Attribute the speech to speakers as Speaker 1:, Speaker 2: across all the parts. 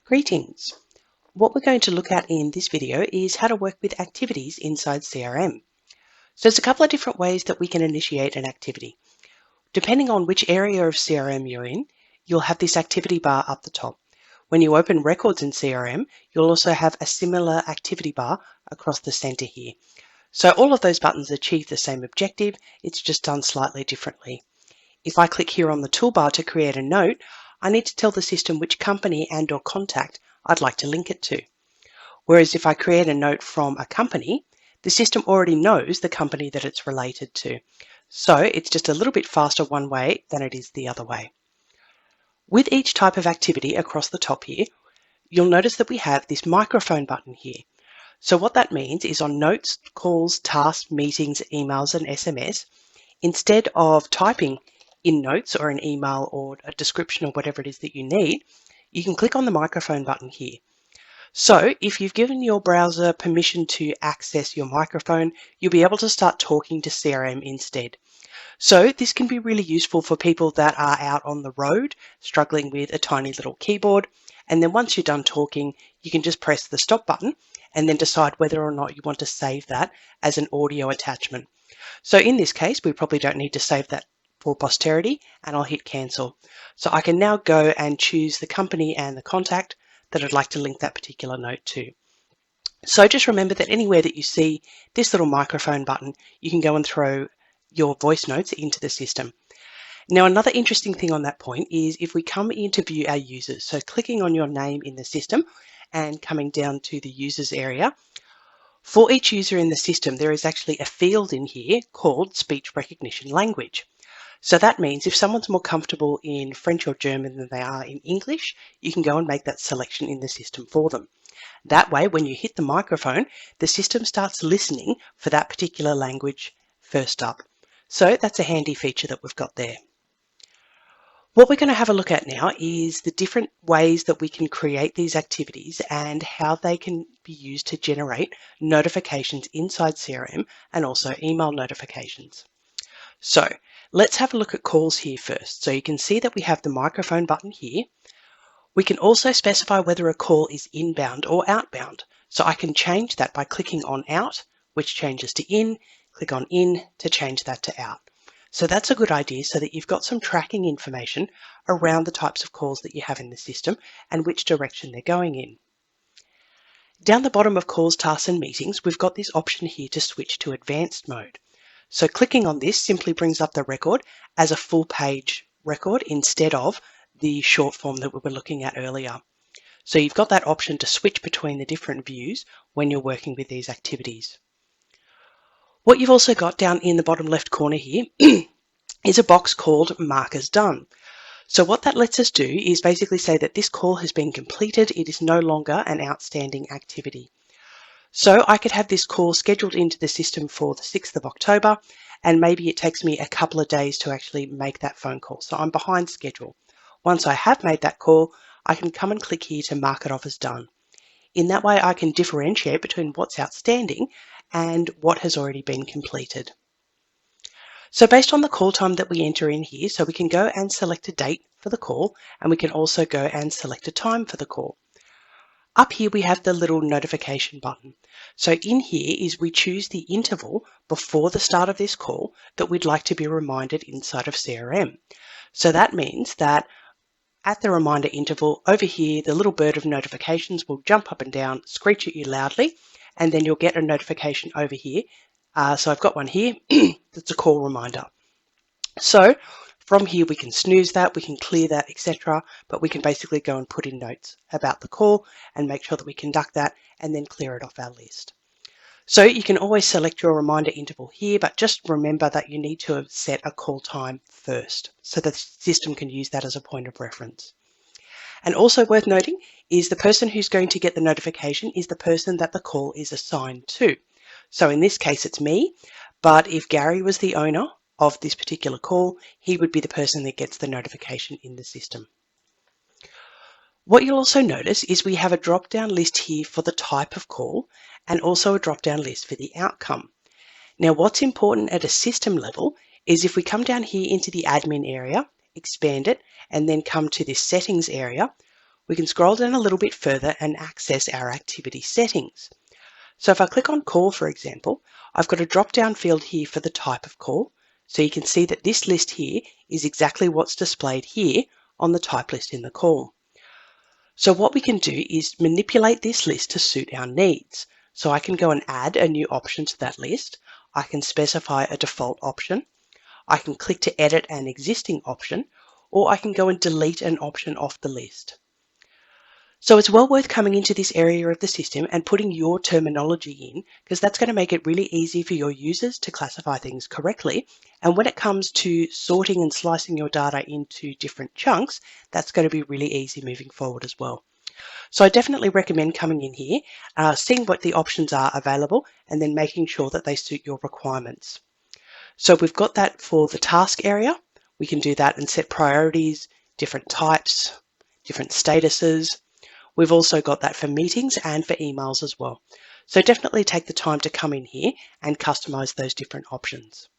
Speaker 1: Greetings. What we're going to look at in this video is how to work with activities inside CRM. So there's a couple of different ways that we can initiate an activity. Depending on which area of CRM you're in, you'll have this activity bar up the top. When you open records in CRM, you'll also have a similar activity bar across the center here. So all of those buttons achieve the same objective, it's just done slightly differently. If I click here on the toolbar to create a note, I need to tell the system which company and/or contact I'd like to link it to. Whereas if I create a note from a company, the system already knows the company that it's related to. So it's just a little bit faster one way than it is the other way. With each type of activity across the top here, you'll notice that we have this microphone button here. So what that means is on notes, calls, tasks, meetings, emails, and SMS, instead of typing in notes or an email or a description or whatever it is that you need, you can click on the microphone button here. So if you've given your browser permission to access your microphone, you'll be able to start talking to CRM instead. So this can be really useful for people that are out on the road, struggling with a tiny little keyboard. And then once you're done talking, you can just press the stop button and then decide whether or not you want to save that as an audio attachment. So in this case, we probably don't need to save that for posterity, and I'll hit cancel. So I can now go and choose the company and the contact that I'd like to link that particular note to. So just remember that anywhere that you see this little microphone button, you can go and throw your voice notes into the system. Now, another interesting thing on that point is if we come in to view our users, so clicking on your name in the system and coming down to the users area, for each user in the system, there is actually a field in here called speech recognition language. So that means if someone's more comfortable in French or German than they are in English, you can go and make that selection in the system for them. That way, when you hit the microphone, the system starts listening for that particular language first up. So that's a handy feature that we've got there. What we're going to have a look at now is the different ways that we can create these activities and how they can be used to generate notifications inside CRM and also email notifications. So let's have a look at calls here first. So you can see that we have the microphone button here. We can also specify whether a call is inbound or outbound. So I can change that by clicking on out, which changes to in, click on in to change that to out. So that's a good idea so that you've got some tracking information around the types of calls that you have in the system and which direction they're going in. Down the bottom of calls, tasks and meetings, we've got this option here to switch to advanced mode. So clicking on this simply brings up the record as a full page record instead of the short form that we were looking at earlier. So you've got that option to switch between the different views when you're working with these activities. What you've also got down in the bottom left corner here is a box called Mark as Done. So what that lets us do is basically say that this call has been completed, it is no longer an outstanding activity. So I could have this call scheduled into the system for the 6th of October, and maybe it takes me a couple of days to actually make that phone call. So I'm behind schedule. Once I have made that call, I can come and click here to mark it off as done. In that way, I can differentiate between what's outstanding and what has already been completed. So based on the call time that we enter in here, so we can go and select a date for the call, and we can also go and select a time for the call. Up here we have the little notification button. So in here is we choose the interval before the start of this call that we'd like to be reminded inside of CRM. So that means that at the reminder interval over here, the little bird of notifications will jump up and down, screech at you loudly, and then you'll get a notification over here. So I've got one here that's a call reminder. So from here we can snooze that, we can clear that, etc. But we can basically go and put in notes about the call and make sure that we conduct that and then clear it off our list. So you can always select your reminder interval here, but just remember that you need to have set a call time first so the system can use that as a point of reference. And also worth noting is the person who's going to get the notification is the person that the call is assigned to. So in this case it's me, but if Gary was the owner of this particular call, he would be the person that gets the notification in the system. What you'll also notice is we have a drop-down list here for the type of call and also a drop-down list for the outcome. Now what's important at a system level is if we come down here into the admin area, expand it, and then come to this settings area, we can scroll down a little bit further and access our activity settings. So if I click on call, for example, I've got a drop-down field here for the type of call. So you can see that this list here is exactly what's displayed here on the type list in the call. So what we can do is manipulate this list to suit our needs. So I can go and add a new option to that list. I can specify a default option. I can click to edit an existing option, or I can go and delete an option off the list. So it's well worth coming into this area of the system and putting your terminology in, because that's going to make it really easy for your users to classify things correctly. And when it comes to sorting and slicing your data into different chunks, that's going to be really easy moving forward as well. So I definitely recommend coming in here, seeing what the options are available, and then making sure that they suit your requirements. So we've got that for the task area. We can do that and set priorities, different types, different statuses. We've also got that for meetings and for emails as well. So definitely take the time to come in here and customize those different options.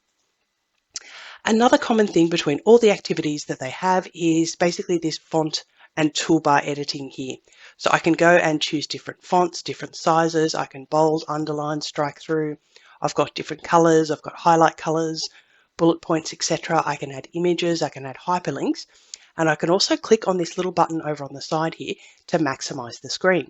Speaker 1: Another common thing between all the activities that they have is basically this font and toolbar editing here. So I can go and choose different fonts, different sizes. I can bold, underline, strike through. I've got different colors. I've got highlight colors, bullet points, etc. I can add images. I can add hyperlinks. And I can also click on this little button over on the side here to maximize the screen.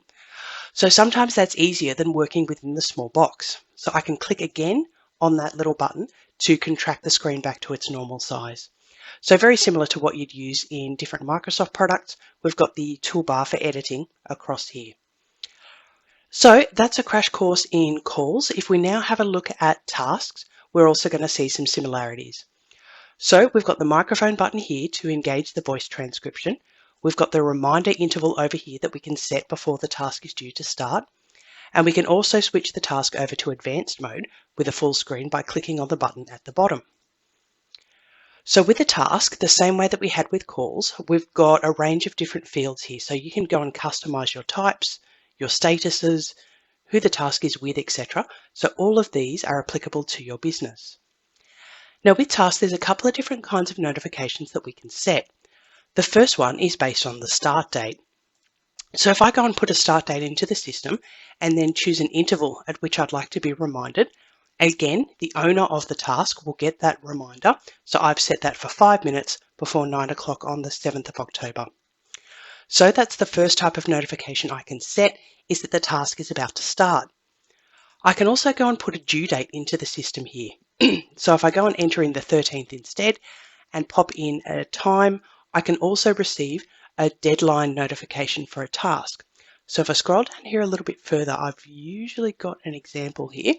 Speaker 1: So sometimes that's easier than working within the small box. So I can click again on that little button to contract the screen back to its normal size. So very similar to what you'd use in different Microsoft products, we've got the toolbar for editing across here. So that's a crash course in calls. If we now have a look at tasks, we're also going to see some similarities. So we've got the microphone button here to engage the voice transcription. We've got the reminder interval over here that we can set before the task is due to start. And we can also switch the task over to advanced mode with a full screen by clicking on the button at the bottom. So with a task, the same way that we had with calls, we've got a range of different fields here. So you can go and customize your types, your statuses, who the task is with, etc. So all of these are applicable to your business. Now with tasks, there's a couple of different kinds of notifications that we can set. The first one is based on the start date. So if I go and put a start date into the system and then choose an interval at which I'd like to be reminded, again, the owner of the task will get that reminder. So I've set that for 5 minutes before 9 o'clock on the 7th of October. So that's the first type of notification I can set, is that the task is about to start. I can also go and put a due date into the system here. So if I go and enter in the 13th instead and pop in a time, I can also receive a deadline notification for a task. So if I scroll down here a little bit further, I've usually got an example here.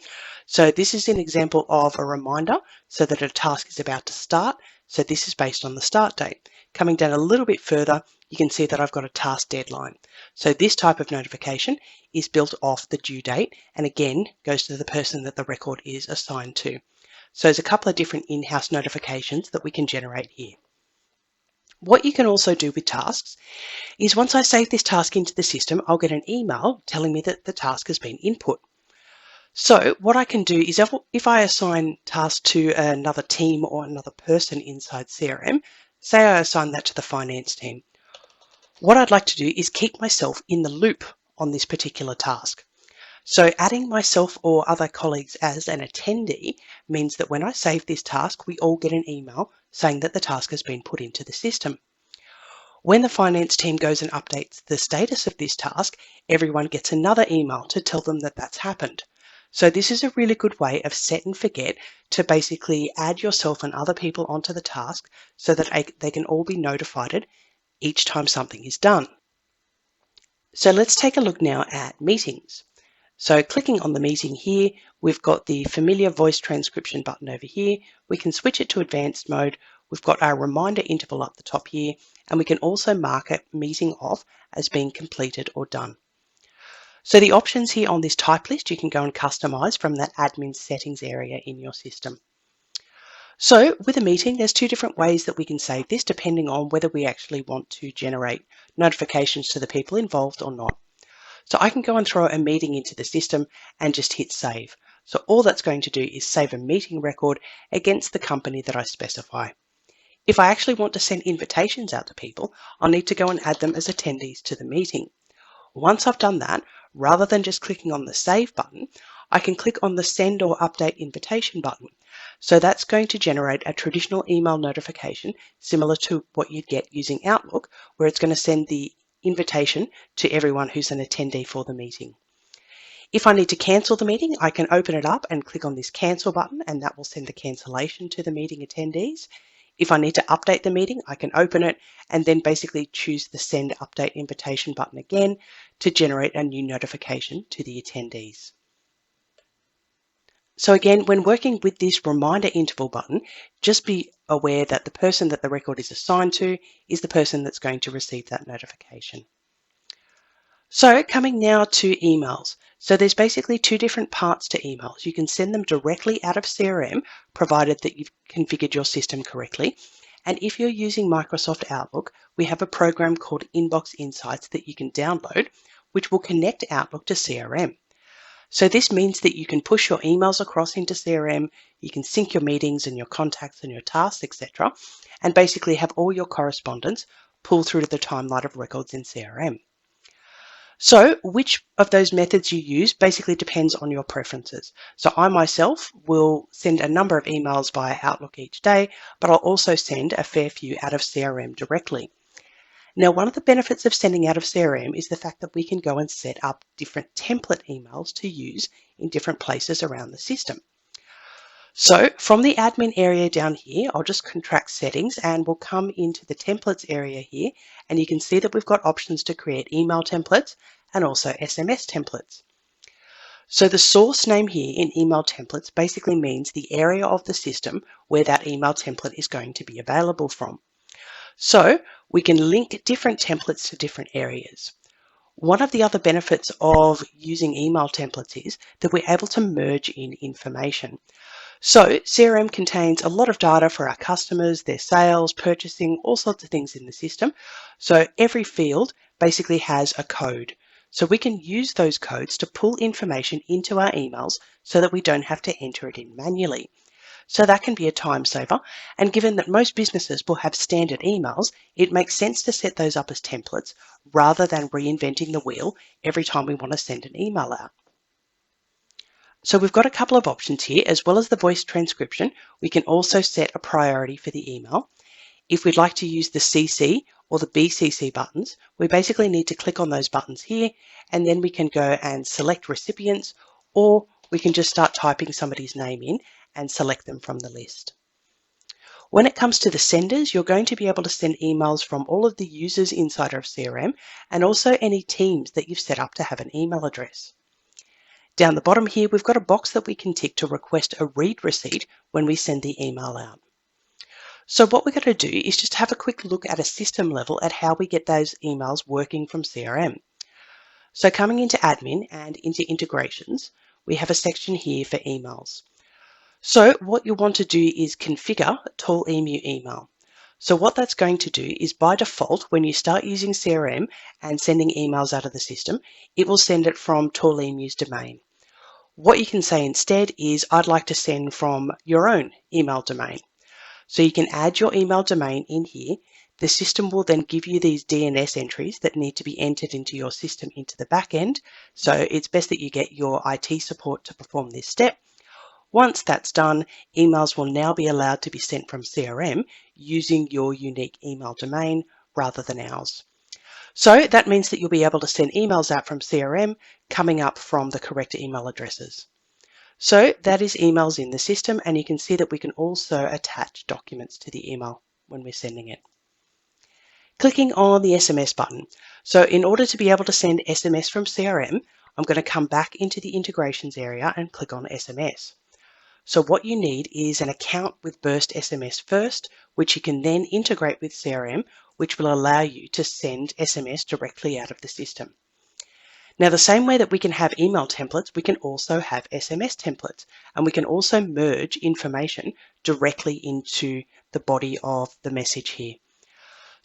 Speaker 1: So this is an example of a reminder so that a task is about to start. So this is based on the start date. Coming down a little bit further, you can see that I've got a task deadline. So this type of notification is built off the due date and again goes to the person that the record is assigned to. So there's a couple of different in-house notifications that we can generate here. What you can also do with tasks is once I save this task into the system, I'll get an email telling me that the task has been input. So what I can do is if I assign tasks to another team or another person inside CRM, say I assign that to the finance team, what I'd like to do is keep myself in the loop on this particular task. So adding myself or other colleagues as an attendee means that when I save this task, we all get an email saying that the task has been put into the system. When the finance team goes and updates the status of this task, everyone gets another email to tell them that that's happened. So this is a really good way of set and forget to basically add yourself and other people onto the task so that they can all be notified each time something is done. So let's take a look now at meetings. So clicking on the meeting here, we've got the familiar voice transcription button over here. We can switch it to advanced mode. We've got our reminder interval up the top here, and we can also mark a meeting off as being completed or done. So the options here on this type list, you can go and customize from that admin settings area in your system. So with a meeting, there's two different ways that we can save this depending on whether we actually want to generate notifications to the people involved or not. So I can go and throw a meeting into the system and just hit save. So all that's going to do is save a meeting record against the company that I specify. If I actually want to send invitations out to people, I'll need to go and add them as attendees to the meeting. Once I've done that, rather than just clicking on the Save button, I can click on the Send or Update Invitation button. So that's going to generate a traditional email notification similar to what you'd get using Outlook, where it's going to send the invitation to everyone who's an attendee for the meeting. If I need to cancel the meeting, I can open it up and click on this Cancel button, and that will send the cancellation to the meeting attendees. If I need to update the meeting, I can open it and then basically choose the Send Update Invitation button again to generate a new notification to the attendees. So again, when working with this Reminder Interval button, just be aware that the person that the record is assigned to is the person that's going to receive that notification. So coming now to emails. So there's basically two different parts to emails. You can send them directly out of CRM, provided that you've configured your system correctly. And if you're using Microsoft Outlook, we have a program called Inbox Insights that you can download, which will connect Outlook to CRM. So this means that you can push your emails across into CRM, you can sync your meetings and your contacts and your tasks, etc., and basically have all your correspondence pull through to the timeline of records in CRM. So which of those methods you use basically depends on your preferences. So I myself will send a number of emails via Outlook each day, but I'll also send a fair few out of CRM directly. Now, one of the benefits of sending out of CRM is the fact that we can go and set up different template emails to use in different places around the system. So from the admin area down here, I'll just contract settings and we'll come into the templates area here, and you can see that we've got options to create email templates and also SMS templates. So the source name here in email templates basically means the area of the system where that email template is going to be available from. So we can link different templates to different areas. One of the other benefits of using email templates is that we're able to merge in information. So CRM contains a lot of data for our customers, their sales, purchasing, all sorts of things in the system. So every field basically has a code. So we can use those codes to pull information into our emails so that we don't have to enter it in manually. So that can be a time saver. And given that most businesses will have standard emails, it makes sense to set those up as templates rather than reinventing the wheel every time we want to send an email out. So we've got a couple of options here. As well as the voice transcription, we can also set a priority for the email. If we'd like to use the CC or the BCC buttons, we basically need to click on those buttons here, and then we can go and select recipients, or we can just start typing somebody's name in and select them from the list. When it comes to the senders, you're going to be able to send emails from all of the users inside of CRM and also any teams that you've set up to have an email address. Down the bottom here, we've got a box that we can tick to request a read receipt when we send the email out. So what we're going to do is just have a quick look at a system level at how we get those emails working from CRM. So coming into admin and into integrations, we have a section here for emails. So what you want to do is configure TallEmu email. So what that's going to do is by default, when you start using CRM and sending emails out of the system, it will send it from TallEmu's domain. What you can say instead is, I'd like to send from your own email domain. So you can add your email domain in here. The system will then give you these DNS entries that need to be entered into your system into the back end. So it's best that you get your IT support to perform this step. Once that's done, emails will now be allowed to be sent from CRM using your unique email domain rather than ours. So that means that you'll be able to send emails out from CRM coming up from the correct email addresses. So that is emails in the system, and you can see that we can also attach documents to the email when we're sending it. Clicking on the SMS button. So in order to be able to send SMS from CRM, I'm going to come back into the integrations area and click on SMS. So what you need is an account with Burst SMS first, which you can then integrate with CRM, which will allow you to send SMS directly out of the system. Now, the same way that we can have email templates, we can also have SMS templates, and we can also merge information directly into the body of the message here.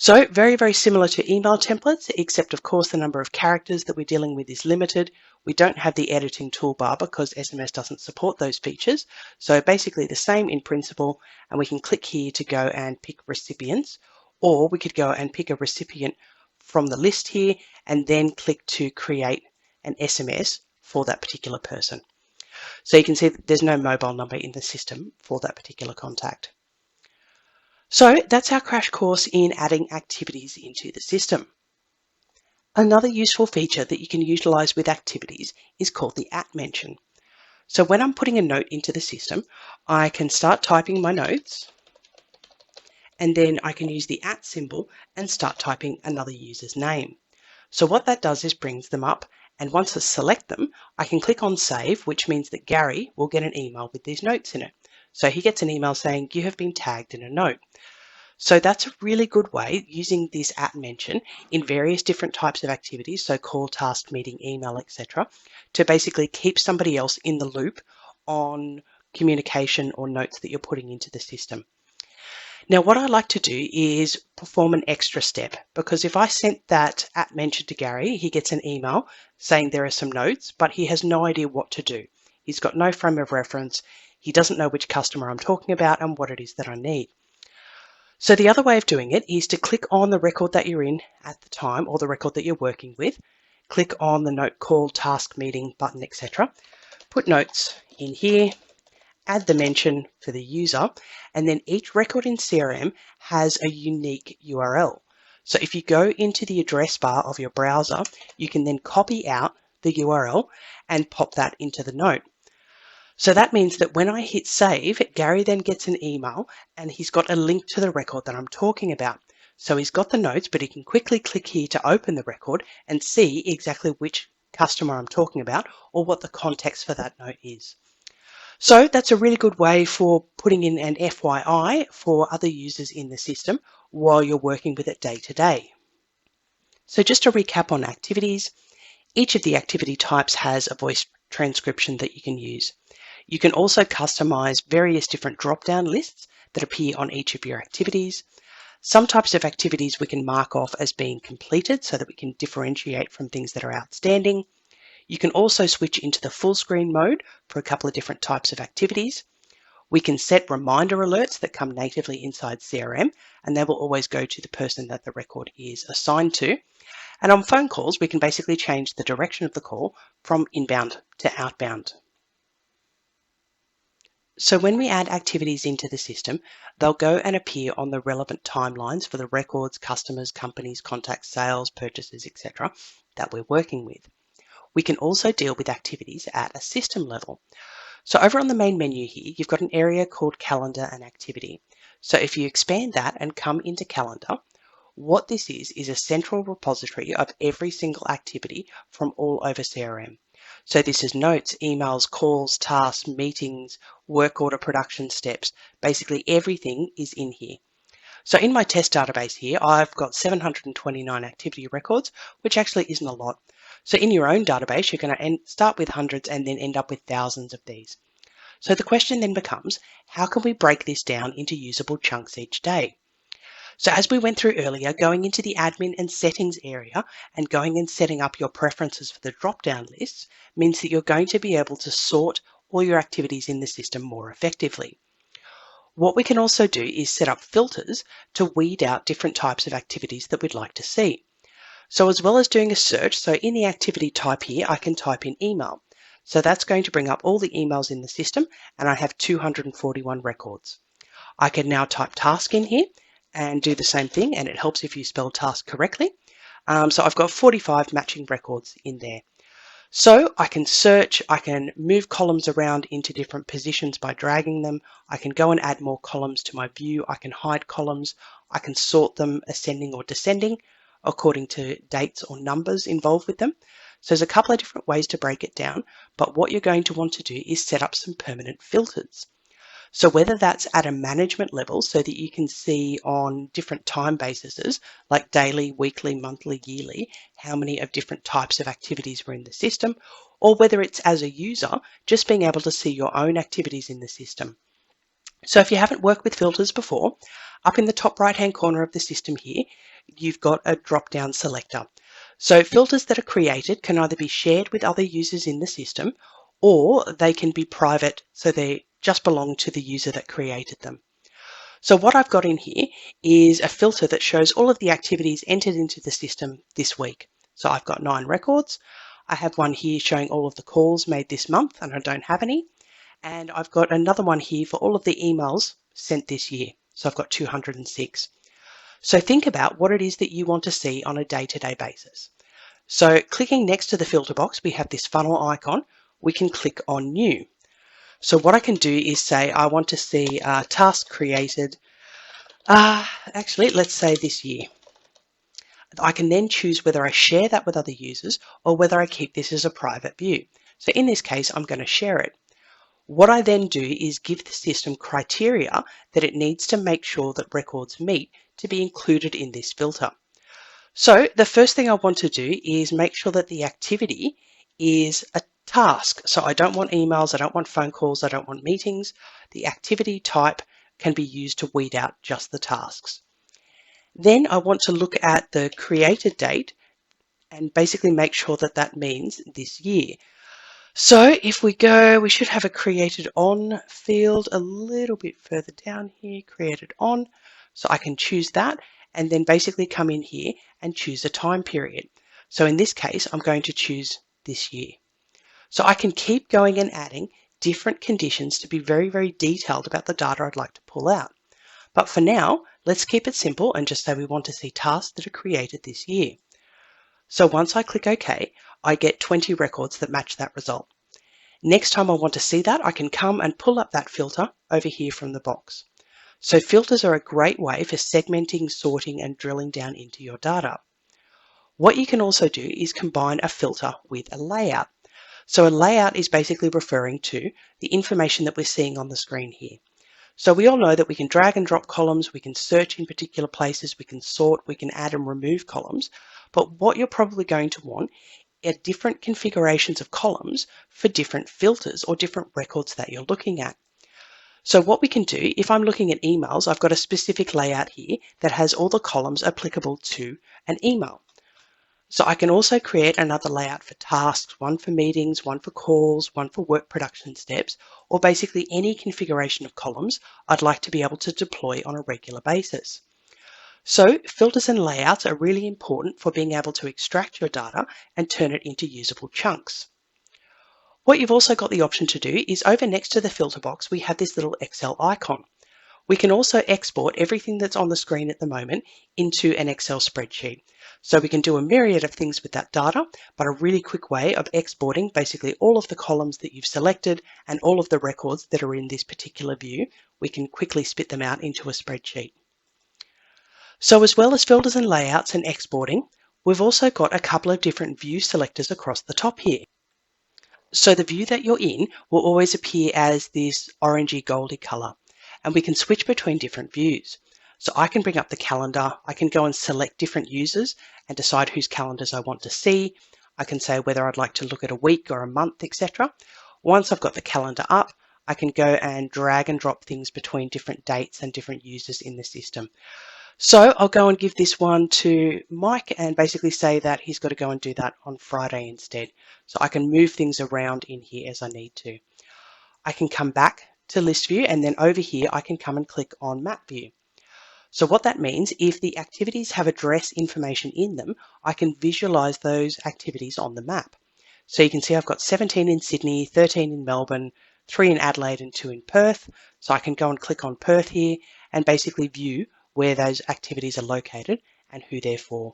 Speaker 1: So very, very similar to email templates, except of course the number of characters that we're dealing with is limited. We don't have the editing toolbar because SMS doesn't support those features. So basically the same in principle, and we can click here to go and pick recipients, or we could go and pick a recipient from the list here and then click to create an SMS for that particular person. So you can see that there's no mobile number in the system for that particular contact. So that's our crash course in adding activities into the system. Another useful feature that you can utilize with activities is called the @mention. So when I'm putting a note into the system, I can start typing my notes, and then I can use the @ symbol and start typing another user's name. So what that does is brings them up, and once I select them, I can click on save, which means that Gary will get an email with these notes in it. So he gets an email saying you have been tagged in a note. So that's a really good way using this @mention in various different types of activities, so call, task, meeting, email, etc., to basically keep somebody else in the loop on communication or notes that you're putting into the system. Now, what I like to do is perform an extra step, because if I sent that @mention to Gary, he gets an email saying there are some notes, but he has no idea what to do. He's got no frame of reference. He doesn't know which customer I'm talking about and what it is that I need. So the other way of doing it is to click on the record that you're in at the time, or the record that you're working with. Click on the note, call, task, meeting button, etc. Put notes in here, add the mention for the user, and then each record in CRM has a unique URL. So if you go into the address bar of your browser, you can then copy out the URL and pop that into the note. So that means that when I hit save, Gary then gets an email and he's got a link to the record that I'm talking about. So he's got the notes, but he can quickly click here to open the record and see exactly which customer I'm talking about or what the context for that note is. So that's a really good way for putting in an FYI for other users in the system while you're working with it day to day. So just to recap on activities, each of the activity types has a voice transcription that you can use. You can also customize various different drop-down lists that appear on each of your activities. Some types of activities we can mark off as being completed so that we can differentiate from things that are outstanding. You can also switch into the full screen mode for a couple of different types of activities. We can set reminder alerts that come natively inside CRM, and they will always go to the person that the record is assigned to. And on phone calls, we can basically change the direction of the call from inbound to outbound. So when we add activities into the system, they'll go and appear on the relevant timelines for the records, customers, companies, contacts, sales, purchases, etc. that we're working with. We can also deal with activities at a system level. So over on the main menu here, you've got an area called Calendar and Activity. So if you expand that and come into Calendar, what this is a central repository of every single activity from all over CRM. So this is notes, emails, calls, tasks, meetings, work order production steps. Basically everything is in here. So in my test database here, I've got 729 activity records, which actually isn't a lot. So in your own database, you're going to start with hundreds and then end up with thousands of these. So the question then becomes, how can we break this down into usable chunks each day? So as we went through earlier, going into the admin and settings area and going and setting up your preferences for the drop-down lists means that you're going to be able to sort all your activities in the system more effectively. What we can also do is set up filters to weed out different types of activities that we'd like to see. So as well as doing a search, so in the activity type here, I can type in email. So that's going to bring up all the emails in the system, and I have 241 records. I can now type task in here and do the same thing, and it helps if you spell task correctly. So I've got 45 matching records in there. So I can search, I can move columns around into different positions by dragging them. I can go and add more columns to my view. I can hide columns. I can sort them ascending or descending according to dates or numbers involved with them. So there's a couple of different ways to break it down, but what you're going to want to do is set up some permanent filters. So whether that's at a management level so that you can see on different time bases, like daily, weekly, monthly, yearly, how many of different types of activities were in the system, or whether it's as a user, just being able to see your own activities in the system. So if you haven't worked with filters before, up in the top right-hand corner of the system here, you've got a drop-down selector. So filters that are created can either be shared with other users in the system, or they can be private, so they just belong to the user that created them. So what I've got in here is a filter that shows all of the activities entered into the system this week. So I've got 9 records. I have one here showing all of the calls made this month, and I don't have any. And I've got another one here for all of the emails sent this year. So I've got 206. So think about what it is that you want to see on a day-to-day basis. So clicking next to the filter box, we have this funnel icon. We can click on New. So what I can do is say I want to see task created, actually let's say this year. I can then choose whether I share that with other users or whether I keep this as a private view. So in this case, I'm going to share it. What I then do is give the system criteria that it needs to make sure that records meet to be included in this filter. So the first thing I want to do is make sure that the activity is a task. So I don't want emails, I don't want phone calls, I don't want meetings. The activity type can be used to weed out just the tasks. Then I want to look at the created date and basically make sure that that means this year. So if we go, we should have a created on field a little bit further down here, created on. So I can choose that and then basically come in here and choose a time period. So in this case, I'm going to choose this year. So I can keep going and adding different conditions to be very, very detailed about the data I'd like to pull out. But for now, let's keep it simple and just say we want to see tasks that are created this year. So once I click OK, I get 20 records that match that result. Next time I want to see that, I can come and pull up that filter over here from the box. So filters are a great way for segmenting, sorting, and drilling down into your data. What you can also do is combine a filter with a layout. So a layout is basically referring to the information that we're seeing on the screen here. So we all know that we can drag and drop columns, we can search in particular places, we can sort, we can add and remove columns. But what you're probably going to want are different configurations of columns for different filters or different records that you're looking at. So what we can do, if I'm looking at emails, I've got a specific layout here that has all the columns applicable to an email. So I can also create another layout for tasks, one for meetings, one for calls, one for work production steps, or basically any configuration of columns I'd like to be able to deploy on a regular basis. So filters and layouts are really important for being able to extract your data and turn it into usable chunks. What you've also got the option to do is over next to the filter box, we have this little Excel icon. We can also export everything that's on the screen at the moment into an Excel spreadsheet. So we can do a myriad of things with that data, but a really quick way of exporting basically all of the columns that you've selected and all of the records that are in this particular view, we can quickly spit them out into a spreadsheet. So as well as filters and layouts and exporting, we've also got a couple of different view selectors across the top here. So the view that you're in will always appear as this orangey goldy color, and we can switch between different views. So I can bring up the calendar, I can go and select different users and decide whose calendars I want to see. I can say whether I'd like to look at a week or a month, etc. Once I've got the calendar up, I can go and drag and drop things between different dates and different users in the system. So I'll go and give this one to Mike and basically say that he's got to go and do that on Friday instead. So I can move things around in here as I need to. I can come back to list view and then over here I can come and click on map view. So what that means, if the activities have address information in them, I can visualize those activities on the map. So you can see I've got 17 in Sydney, 13 in Melbourne, 3 in Adelaide and 2 in Perth. So I can go and click on Perth here and basically view where those activities are located and who they're for.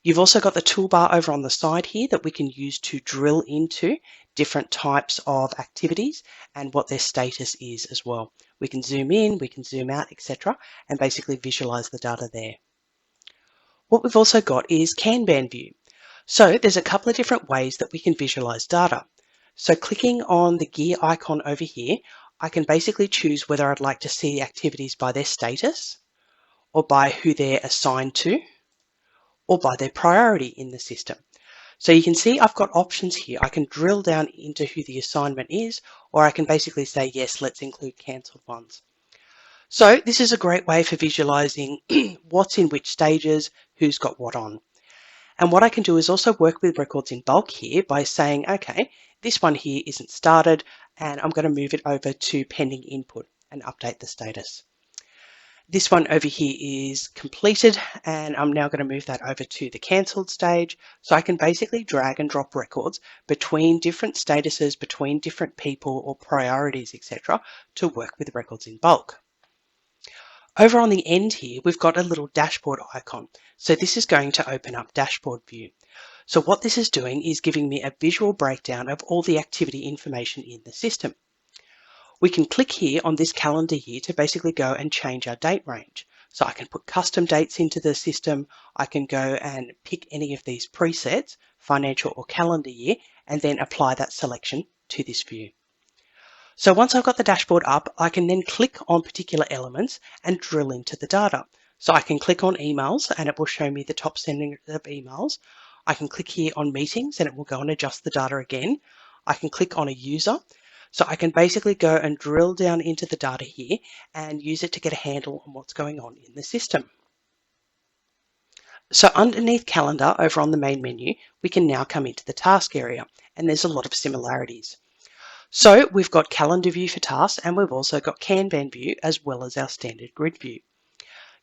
Speaker 1: You've also got the toolbar over on the side here that we can use to drill into different types of activities and what their status is as well. We can zoom in, we can zoom out, etc., and basically visualize the data there. What we've also got is Kanban view. So there's a couple of different ways that we can visualize data. So clicking on the gear icon over here, I can basically choose whether I'd like to see activities by their status, or by who they're assigned to, or by their priority in the system. So you can see I've got options here. I can drill down into who the assignment is, or I can basically say, yes, let's include cancelled ones. So this is a great way for visualizing what's in which stages, who's got what on. And what I can do is also work with records in bulk here by saying, okay, this one here isn't started, and I'm going to move it over to pending input and update the status. This one over here is completed, and I'm now going to move that over to the cancelled stage. So I can basically drag and drop records between different statuses, between different people or priorities, etc., to work with records in bulk. Over on the end here, we've got a little dashboard icon. So this is going to open up dashboard view. So what this is doing is giving me a visual breakdown of all the activity information in the system. We can click here on this calendar here to basically go and change our date range. So I can put custom dates into the system. I can go and pick any of these presets, financial or calendar year, and then apply that selection to this view. So once I've got the dashboard up, I can then click on particular elements and drill into the data. So I can click on emails and it will show me the top sending of emails. I can click here on meetings and it will go and adjust the data again. I can click on a user. So I can basically go and drill down into the data here and use it to get a handle on what's going on in the system. So underneath calendar over on the main menu, we can now come into the task area, and there's a lot of similarities. So we've got calendar view for tasks, and we've also got Kanban view as well as our standard grid view.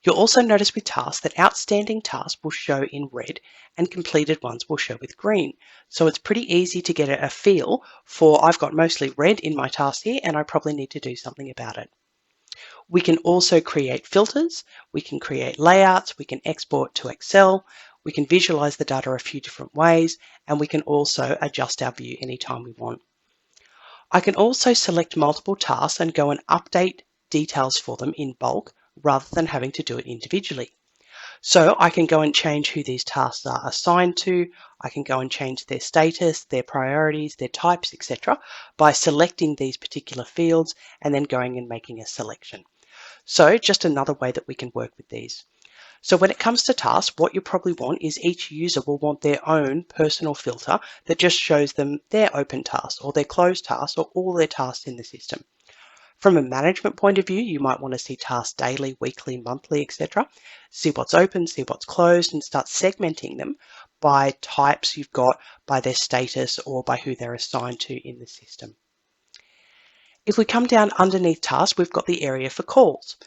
Speaker 1: You'll also notice with tasks that outstanding tasks will show in red and completed ones will show with green. So it's pretty easy to get a feel for I've got mostly red in my task here and I probably need to do something about it. We can also create filters, we can create layouts, we can export to Excel, we can visualize the data a few different ways, and we can also adjust our view anytime we want. I can also select multiple tasks and go and update details for them in bulk rather than having to do it individually. So I can go and change who these tasks are assigned to, I can go and change their status, their priorities, their types, etc. by selecting these particular fields and then going and making a selection. So just another way that we can work with these. So when it comes to tasks, what you probably want is each user will want their own personal filter that just shows them their open tasks or their closed tasks or all their tasks in the system. From a management point of view, you might want to see tasks daily, weekly, monthly, etc. See what's open, see what's closed, and start segmenting them by types you've got, by their status, or by who they're assigned to in the system. If we come down underneath tasks, we've got the area for calls.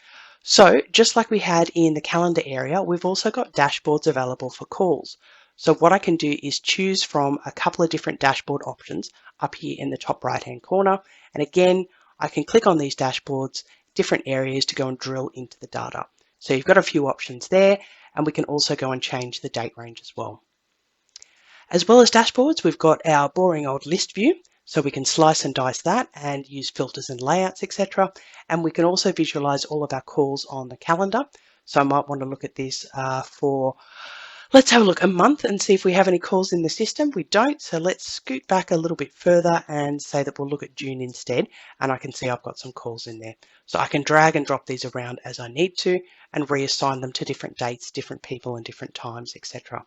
Speaker 1: So just like we had in the calendar area, we've also got dashboards available for calls. So what I can do is choose from a couple of different dashboard options up here in the top right hand corner. And again, I can click on these dashboards, different areas to go and drill into the data. So you've got a few options there, and we can also go and change the date range as well. As well as dashboards, we've got our boring old list view. So we can slice and dice that and use filters and layouts, etc. And we can also visualize all of our calls on the calendar. So I might want to look at this for, let's have a look, a month and see if we have any calls in the system. We don't, so let's scoot back a little bit further and say that we'll look at June instead. And I can see I've got some calls in there. So I can drag and drop these around as I need to and reassign them to different dates, different people and different times, etc.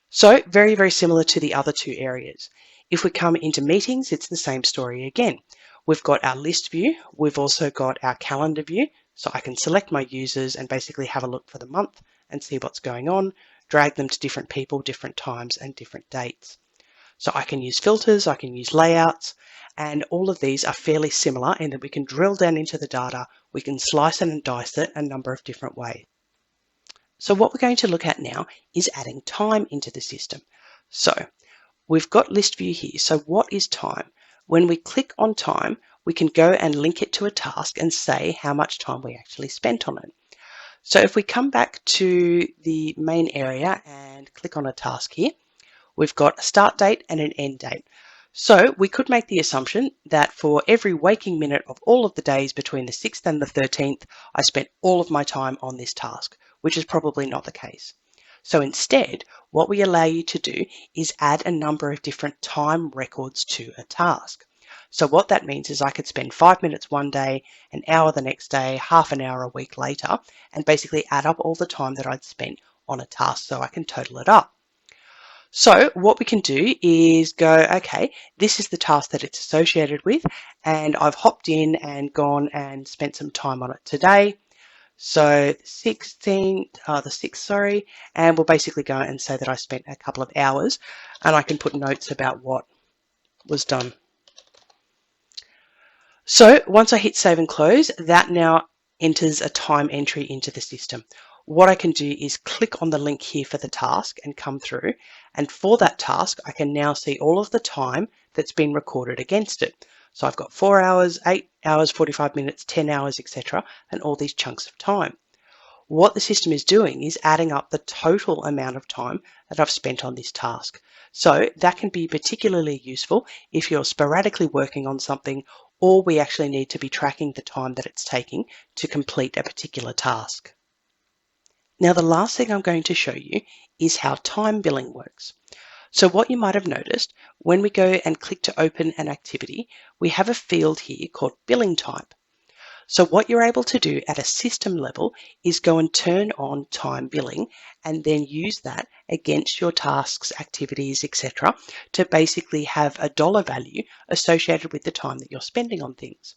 Speaker 1: So very, very similar to the other two areas. If we come into meetings, it's the same story again. We've got our list view. We've also got our calendar view. So I can select my users and basically have a look for the month and see what's going on, drag them to different people, different times and different dates. So I can use filters, I can use layouts, and all of these are fairly similar in that we can drill down into the data, we can slice it and dice it a number of different ways. So what we're going to look at now is adding time into the system. So we've got list view here. So what is time? When we click on time, we can go and link it to a task and say how much time we actually spent on it. So if we come back to the main area and click on a task here, we've got a start date and an end date. So we could make the assumption that for every waking minute of all of the days between the 6th and the 13th, I spent all of my time on this task, which is probably not the case. So instead, what we allow you to do is add a number of different time records to a task. So what that means is I could spend 5 minutes one day, an hour the next day, half an hour a week later, and basically add up all the time that I'd spent on a task so I can total it up. So what we can do is go, okay, this is the task that it's associated with, and I've hopped in and gone and spent some time on it today. So the 6th, sorry, and we'll basically go and say that I spent a couple of hours, and I can put notes about what was done. So once I hit save and close, that now enters a time entry into the system. What I can do is click on the link here for the task and come through. And for that task, I can now see all of the time that's been recorded against it. So I've got 4 hours, 8 hours, 45 minutes, 10 hours, etc., and all these chunks of time. What the system is doing is adding up the total amount of time that I've spent on this task. So that can be particularly useful if you're sporadically working on something, or we actually need to be tracking the time that it's taking to complete a particular task. Now, the last thing I'm going to show you is how time billing works. So what you might have noticed, when we go and click to open an activity, we have a field here called billing type. So what you're able to do at a system level is go and turn on time billing and then use that against your tasks, activities, etc., to basically have a dollar value associated with the time that you're spending on things.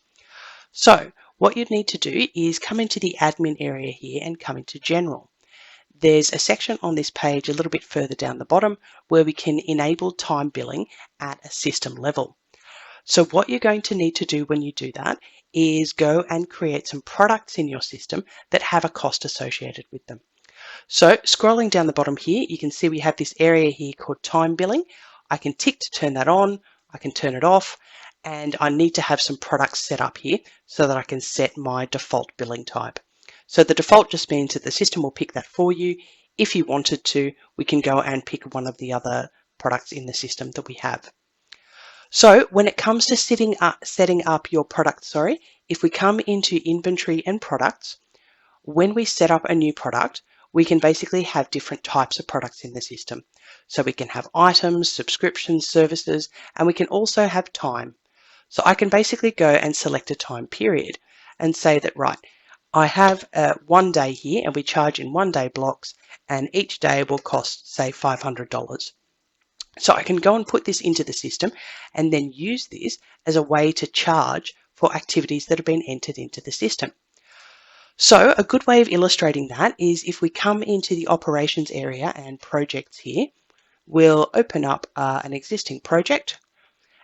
Speaker 1: So what you'd need to do is come into the admin area here and come into general. There's a section on this page a little bit further down the bottom where we can enable time billing at a system level. So what you're going to need to do when you do that is go and create some products in your system that have a cost associated with them. So scrolling down the bottom here, you can see we have this area here called time billing. I can tick to turn that on, I can turn it off, and I need to have some products set up here so that I can set my default billing type. So the default just means that the system will pick that for you. If you wanted to, we can go and pick one of the other products in the system that we have. So when it comes to setting up your product, if we come into inventory and products, when we set up a new product, we can basically have different types of products in the system. So we can have items, subscriptions, services, and we can also have time. So I can basically go and select a time period and say that, right, I have 1 day here and we charge in 1 day blocks, and each day will cost, say, $500. So I can go and put this into the system and then use this as a way to charge for activities that have been entered into the system. So a good way of illustrating that is if we come into the operations area and projects here, we'll open up an existing project.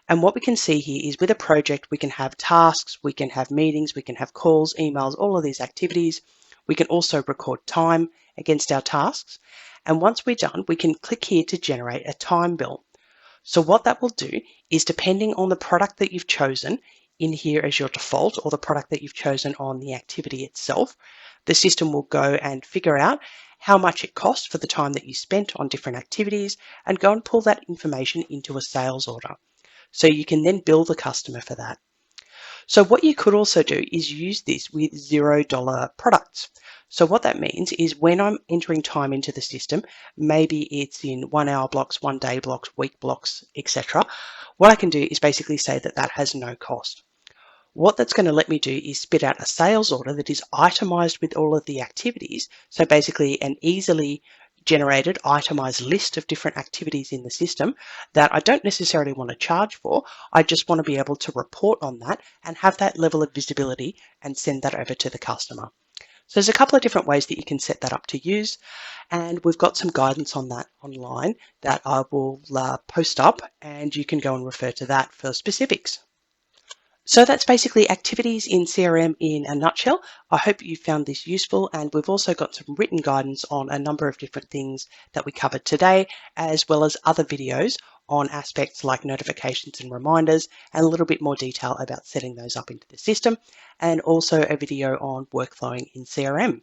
Speaker 1: And what we can see here is with a project, we can have tasks, we can have meetings, we can have calls, emails, all of these activities. We can also record time against our tasks. And once we're done, we can click here to generate a time bill. So what that will do is, depending on the product that you've chosen in here as your default, or the product that you've chosen on the activity itself, the system will go and figure out how much it costs for the time that you spent on different activities and go and pull that information into a sales order. So you can then bill the customer for that. So what you could also do is use this with $0 products. So what that means is when I'm entering time into the system, maybe it's in 1 hour blocks, 1 day blocks, week blocks, etc. What I can do is basically say that that has no cost. What that's going to let me do is spit out a sales order that is itemized with all of the activities. So basically an easily generated itemized list of different activities in the system that I don't necessarily want to charge for. I just want to be able to report on that and have that level of visibility and send that over to the customer. So there's a couple of different ways that you can set that up to use, and we've got some guidance on that online that I will post up, and you can go and refer to that for specifics. So that's basically activities in CRM in a nutshell. I hope you found this useful, and we've also got some written guidance on a number of different things that we covered today, as well as other videos on aspects like notifications and reminders, and a little bit more detail about setting those up into the system, and also a video on workflowing in CRM.